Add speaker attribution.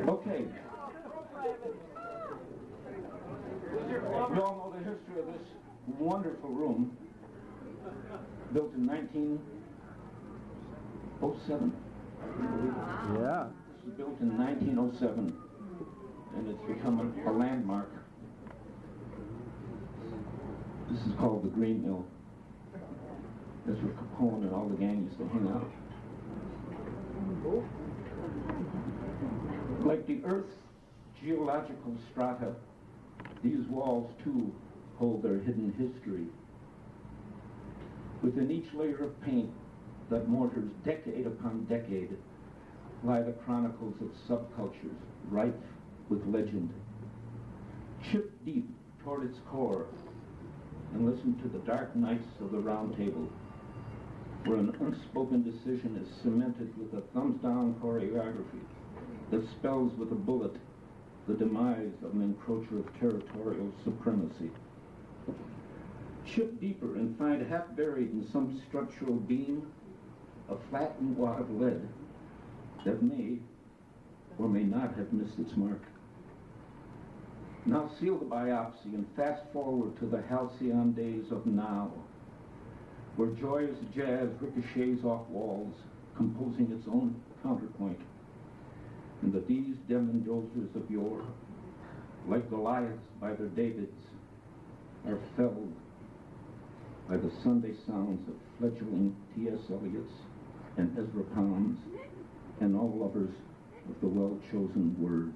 Speaker 1: Okay. You all know the history of this wonderful room, built in 1907.
Speaker 2: Yeah.
Speaker 1: This was built in 1907, and it's become a landmark. This is called the Green Mill. That's where Capone and all the gang used to hang out. Like the Earth's geological strata, these walls too hold their hidden history. Within each layer of paint that mortars decade upon decade lie the chronicles of subcultures rife with legend. Chip deep toward its core and listen to the dark nights of the Round Table, where an unspoken decision is cemented with a thumbs-down choreography that spells with a bullet the demise of an encroacher of territorial supremacy. Chip deeper and find half buried in some structural beam a flattened wad of lead that may or may not have missed its mark. Now seal the biopsy and fast forward to the halcyon days of now, where joyous jazz ricochets off walls, composing its own counterpoint, and that these Devon Dozers of yore, like Goliaths by their Davids, are felled by the Sunday sounds of fledgling T.S. Eliot's and Ezra Pound's and all lovers of the well-chosen word.